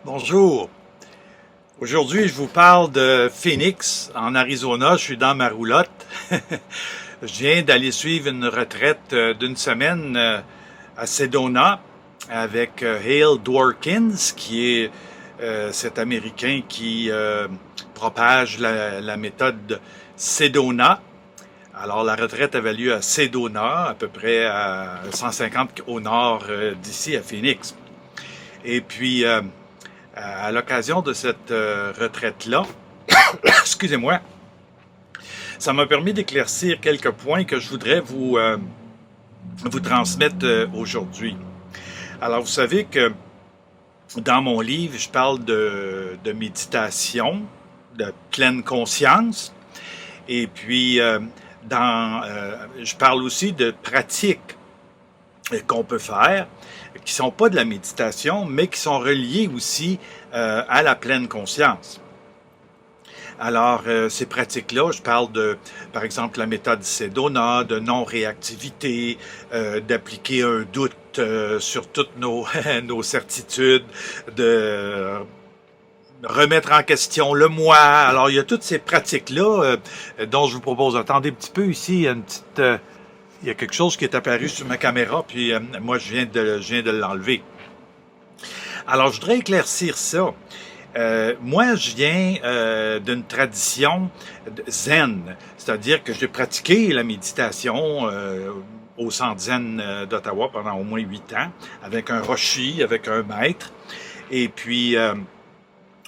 Bonjour. Aujourd'hui, je vous parle de Phoenix, en Arizona. Je suis dans ma roulotte. Je viens d'aller suivre une retraite d'une semaine à Sedona avec Hale Dworkins, qui est cet Américain qui propage la méthode Sedona. Alors, la retraite avait lieu à Sedona, à peu près à 150 au nord d'ici, à Phoenix. Et puis, à l'occasion de cette retraite-là, excusez-moi, ça m'a permis d'éclaircir quelques points que je voudrais vous transmettre aujourd'hui. Alors, vous savez que dans mon livre, je parle de méditation, de pleine conscience, et puis je parle aussi de pratiques qu'on peut faire, qui sont pas de la méditation, mais qui sont reliées aussi à la pleine conscience. Alors, ces pratiques-là, je parle par exemple, la méthode Sedona, de non-réactivité, d'appliquer un doute sur toutes nos certitudes, de remettre en question le moi. Alors, il y a toutes ces pratiques-là dont je vous propose. Attendez un petit peu ici, il y a il y a quelque chose qui est apparu sur ma caméra, puis moi, je viens de l'enlever. Alors, je voudrais éclaircir ça. Moi, je viens d'une tradition zen, c'est-à-dire que j'ai pratiqué la méditation au Centre Zen d'Ottawa pendant au moins 8 ans, avec un roshi, avec un maître, et puis,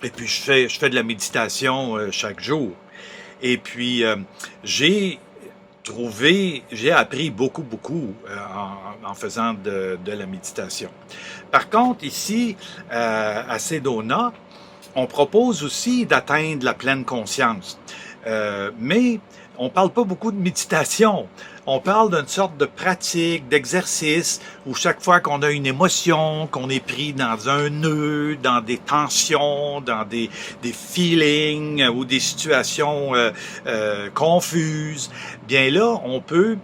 je fais de la méditation chaque jour. Et puis, j'ai appris beaucoup en faisant de la méditation. Par contre, ici, à Sedona, on propose aussi d'atteindre la pleine conscience. Mais on parle pas beaucoup de méditation. On parle d'une sorte de pratique, d'exercice, où chaque fois qu'on a une émotion, qu'on est pris dans un nœud, dans des tensions, dans des feelings ou des situations confuses, bien là, on peut,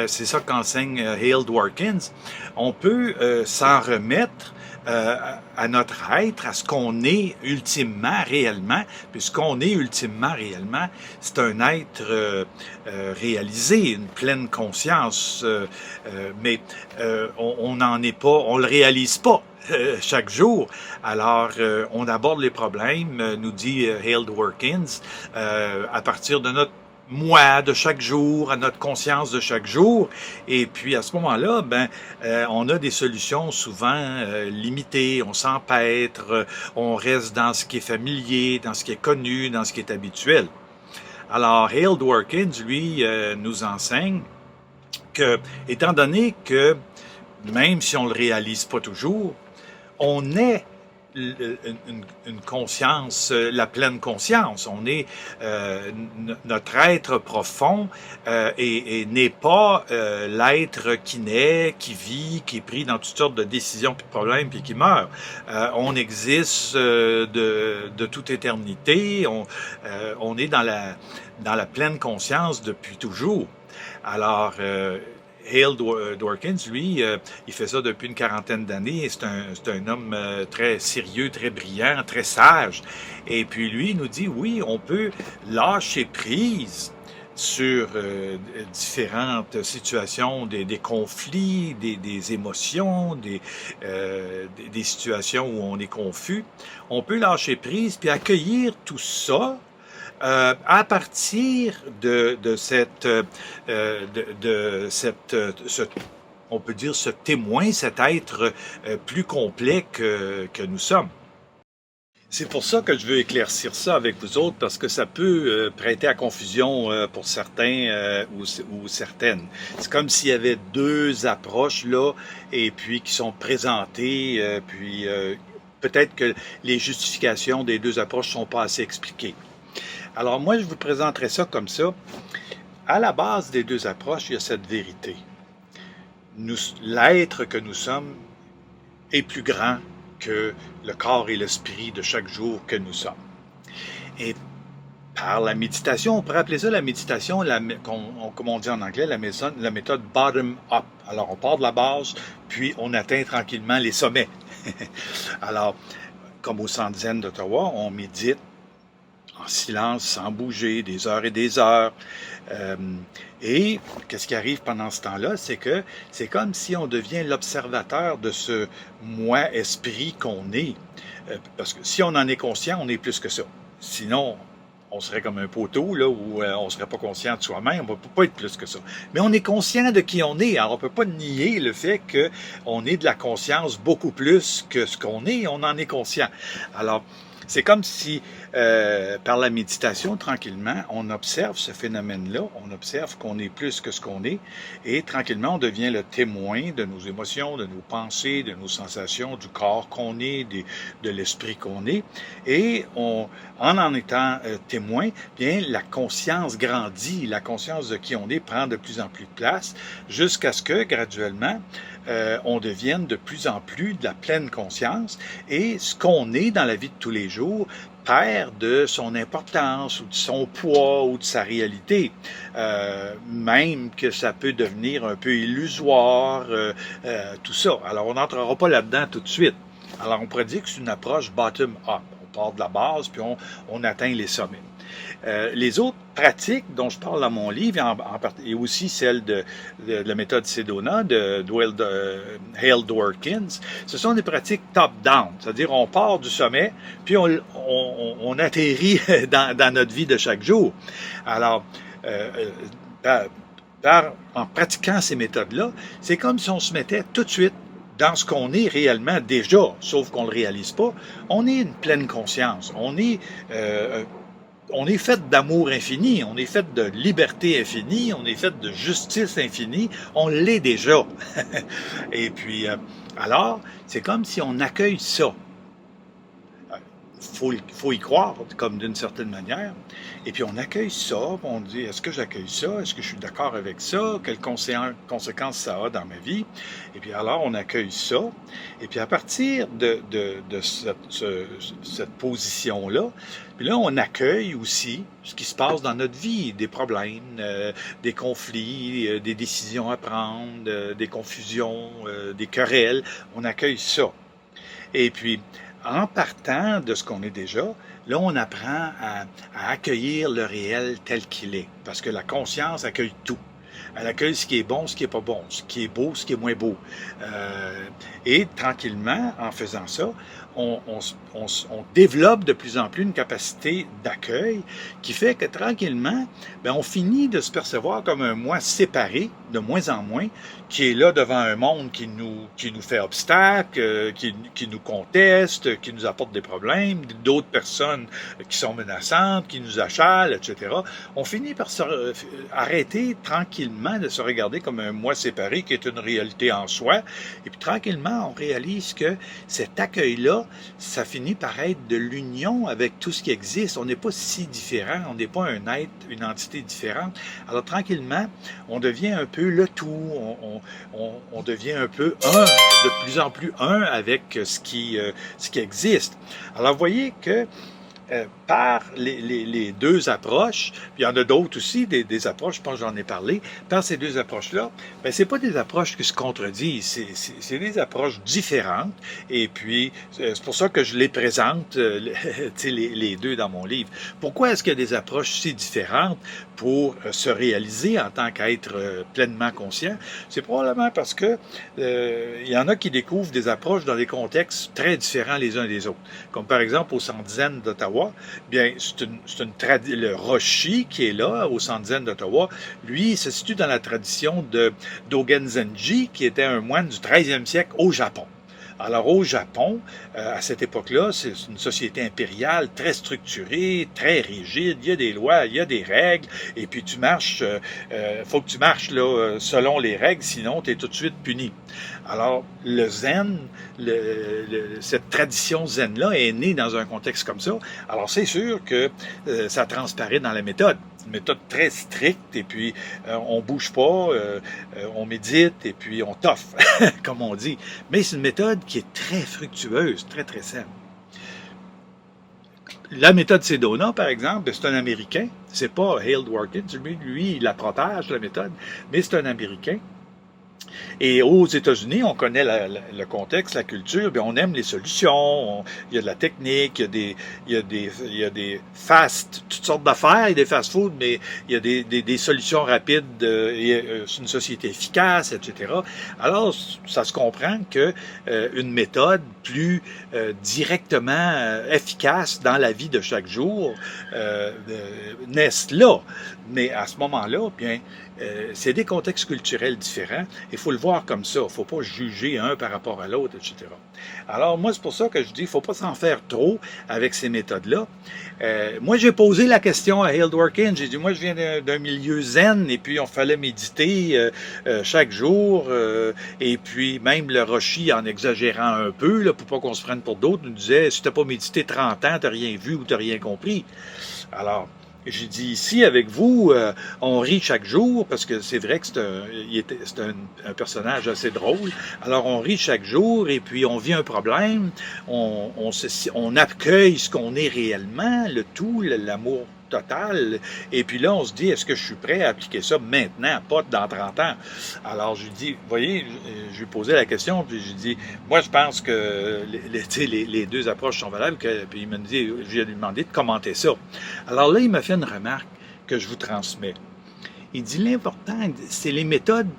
c'est ça qu'enseigne Hale Dworkins, on peut s'en remettre à notre être, à ce qu'on est ultimement, réellement, puisqu'on est ultimement, réellement, c'est un être réalisé, une pleine conscience, mais on n'en est pas, on le réalise pas chaque jour. Alors, on aborde les problèmes, nous dit Hale Dworkins, à partir de notre moi de chaque jour, à notre conscience de chaque jour. Et puis à ce moment-là, on a des solutions souvent limitées, on s'empêtre, on reste dans ce qui est familier, dans ce qui est connu, dans ce qui est habituel. Alors Hale Dworkins, lui, nous enseigne que, étant donné que, même si on le réalise pas toujours, on est une conscience, la pleine conscience. On est notre être profond et n'est pas l'être qui naît, qui vit, qui est pris dans toutes sortes de décisions puis de problèmes puis qui meurt. On existe de toute éternité. On est dans la pleine conscience depuis toujours. Alors Hale Dworkins, lui, il fait ça depuis une quarantaine d'années. C'est un homme très sérieux, très brillant, très sage. Et puis lui, il nous dit, oui, on peut lâcher prise sur différentes situations, des conflits, des émotions, des situations où on est confus. On peut lâcher prise puis accueillir tout ça à partir de cette, on peut dire ce témoin, cet être plus complet que nous sommes. C'est pour ça que je veux éclaircir ça avec vous autres, parce que ça peut prêter à confusion pour certains ou certaines. C'est comme s'il y avait deux approches là, et puis qui sont présentées, puis peut-être que les justifications des deux approches sont pas assez expliquées. Alors moi, je vous présenterai ça comme ça. À la base des deux approches, il y a cette vérité. L'être que nous sommes est plus grand que le corps et l'esprit de chaque jour que nous sommes. Et par la méditation, on pourrait appeler ça la méditation, comme on dit en anglais, la méthode bottom-up. Alors, on part de la base, puis on atteint tranquillement les sommets. Alors, comme au Centre Zen d'Ottawa, on médite en silence, sans bouger, des heures et des heures. Euh, et qu'est-ce qui arrive pendant ce temps-là? C'est que c'est comme si on devient l'observateur de ce moi-esprit qu'on est. Parce que si on en est conscient, on est plus que ça. Sinon, on serait comme un poteau, là, où on ne serait pas conscient de soi-même, on ne peut pas être plus que ça. Mais on est conscient de qui on est, alors on ne peut pas nier le fait qu'on ait de la conscience beaucoup plus que ce qu'on est, on en est conscient. Alors, c'est comme si, par la méditation, tranquillement, on observe ce phénomène-là, on observe qu'on est plus que ce qu'on est, et tranquillement, on devient le témoin de nos émotions, de nos pensées, de nos sensations, du corps qu'on est, de l'esprit qu'on est, et en étant témoin, bien, la conscience grandit, la conscience de qui on est prend de plus en plus de place, jusqu'à ce que, graduellement, on devienne de plus en plus de la pleine conscience et ce qu'on est dans la vie de tous les jours perd de son importance ou de son poids ou de sa réalité. Même que ça peut devenir un peu illusoire, tout ça. Alors, on n'entrera pas là-dedans tout de suite. Alors, on pourrait dire que c'est une approche bottom-up. On part de la base, puis on atteint les sommets. Les autres pratiques dont je parle dans mon livre, et aussi celle de la méthode Sedona de Hale Dworkin, ce sont des pratiques top-down, c'est-à-dire on part du sommet, puis on atterrit dans notre vie de chaque jour. Alors, en pratiquant ces méthodes-là, c'est comme si on se mettait tout de suite dans ce qu'on est réellement déjà, sauf qu'on ne le réalise pas. On est une pleine conscience, on est fait d'amour infini, on est fait de liberté infinie, on est fait de justice infinie, on l'est déjà. Et puis, alors, c'est comme si on accueille ça. Faut y croire, comme d'une certaine manière. Et puis on accueille ça, on dit, est-ce que j'accueille ça? Est-ce que je suis d'accord avec ça? Quelles conséquences ça a dans ma vie? Et puis alors, on accueille ça. Et puis à partir de cette position-là, puis là, on accueille aussi ce qui se passe dans notre vie, des problèmes, des conflits, des décisions à prendre, des confusions, des querelles. On accueille ça. Et puis, en partant de ce qu'on est déjà, là, on apprend à accueillir le réel tel qu'il est. Parce que la conscience accueille tout. Elle accueille ce qui est bon, ce qui est pas bon, ce qui est beau, ce qui est moins beau. Et tranquillement, en faisant ça, on développe de plus en plus une capacité d'accueil qui fait que tranquillement, bien, on finit de se percevoir comme un moi séparé, de moins en moins, qui est là devant un monde qui nous fait obstacle, qui nous conteste, qui nous apporte des problèmes, d'autres personnes qui sont menaçantes, qui nous achalent, etc. On finit par arrêter tranquillement de se regarder comme un moi séparé qui est une réalité en soi. Et puis tranquillement, on réalise que cet accueil-là, ça finit par être de l'union avec tout ce qui existe. On n'est pas si différent, on n'est pas un être, une entité différente. Alors tranquillement, on devient un peu le tout, on devient un peu un, de plus en plus un avec ce qui existe. Alors vous voyez que par les deux approches, puis il y en a d'autres aussi, des approches, je pense que j'en ai parlé, par ces deux approches-là, ben c'est pas des approches qui se contredisent, c'est des approches différentes, et puis c'est pour ça que je les présente, les deux dans mon livre. Pourquoi est-ce qu'il y a des approches si différentes pour se réaliser en tant qu'être pleinement conscient? C'est probablement parce que il y en a qui découvrent des approches dans des contextes très différents les uns des autres, comme par exemple au Centre Zen d'Ottawa. Bien, le Roshi qui est là, au Centre Zen d'Ottawa, lui, il se situe dans la tradition de Dogen Zenji, qui était un moine du 13e siècle au Japon. Alors, au Japon, à cette époque-là, c'est une société impériale très structurée, très rigide. Il y a des lois, il y a des règles, et puis tu marches, faut que tu marches là, selon les règles, sinon tu es tout de suite puni. Alors, le zen, cette tradition zen-là est née dans un contexte comme ça. Alors, c'est sûr que ça transparaît dans la méthode. Une méthode très stricte, et puis on bouge pas, on médite, et puis on toffe, comme on dit. Mais c'est une méthode qui est très fructueuse, très, très saine. La méthode Sedona, par exemple, c'est un Américain. C'est pas Hale Dworkin. Lui, il la propage, la méthode, mais c'est un Américain. Et aux États-Unis, on connaît le contexte, la culture, bien on aime les solutions, il y a de la technique, il y a des toutes sortes d'affaires, il y a des fast-food, mais il y a des solutions rapides, c'est une société efficace, etc. Alors, ça se comprend que une méthode plus directement efficace dans la vie de chaque jour naisse là. Mais à ce moment-là, bien, c'est des contextes culturels différents. Il faut le voir comme ça. Il ne faut pas juger un par rapport à l'autre, etc. Alors, moi, c'est pour ça que je dis, il ne faut pas s'en faire trop avec ces méthodes-là. Moi, j'ai posé la question à Hale Dworkin. J'ai dit, moi, je viens d'un milieu zen, et puis on fallait méditer chaque jour. Et puis, même le Roshi, en exagérant un peu, là, pour pas qu'on se prenne pour d'autres, nous disait, si tu n'as pas médité 30 ans, tu n'as rien vu ou tu n'as rien compris. Alors, j'ai dit ici avec vous, on rit chaque jour parce que c'est vrai que c'est un personnage assez drôle. Alors on rit chaque jour et puis on vit un problème, on accueille ce qu'on est réellement, le tout, l'amour total. Et puis là, on se dit, est-ce que je suis prêt à appliquer ça maintenant, pas dans 30 ans? Alors, je lui dis, vous voyez, je lui ai posé la question, puis je lui dis, moi, je pense que les deux approches sont valables. Puis il m'a dit, je lui ai demandé de commenter ça. Alors là, il m'a fait une remarque que je vous transmets. Il dit, l'important, c'est les méthodes,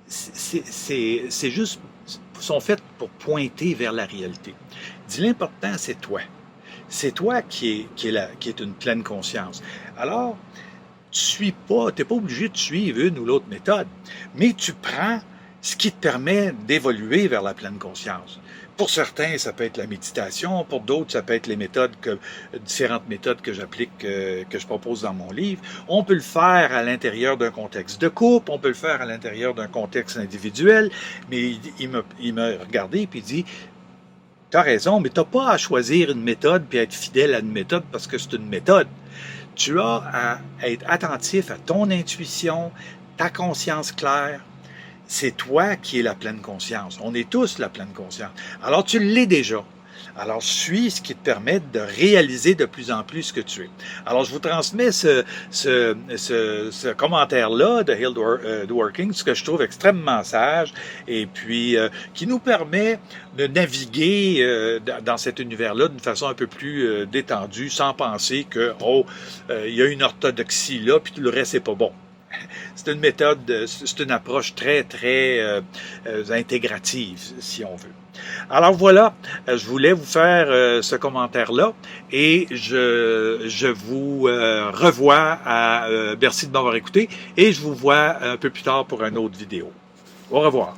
c'est juste, sont faites pour pointer vers la réalité. Il dit, l'important, c'est toi. C'est toi qui est une pleine conscience. Alors, tu n'es pas obligé de suivre une ou l'autre méthode, mais tu prends ce qui te permet d'évoluer vers la pleine conscience. Pour certains, ça peut être la méditation, pour d'autres, ça peut être les méthodes, différentes méthodes que j'applique, que je propose dans mon livre. On peut le faire à l'intérieur d'un contexte de couple, on peut le faire à l'intérieur d'un contexte individuel, mais il m'a regardé et il dit, tu as raison, mais tu n'as pas à choisir une méthode puis à être fidèle à une méthode parce que c'est une méthode. Tu as à être attentif à ton intuition, ta conscience claire. C'est toi qui es la pleine conscience. On est tous la pleine conscience. Alors, tu l'es déjà. Alors, suis ce qui te permet de réaliser de plus en plus ce que tu es. Alors, je vous transmets ce commentaire-là de Hale Dworkin, ce que je trouve extrêmement sage, et puis qui nous permet de naviguer dans cet univers-là d'une façon un peu plus détendue, sans penser que, il y a une orthodoxie là, puis tout le reste, c'est pas bon. C'est une méthode, c'est une approche très, très intégrative, si on veut. Alors voilà, je voulais vous faire ce commentaire-là et je vous revois merci de m'avoir écouté et je vous vois un peu plus tard pour une autre vidéo. Au revoir.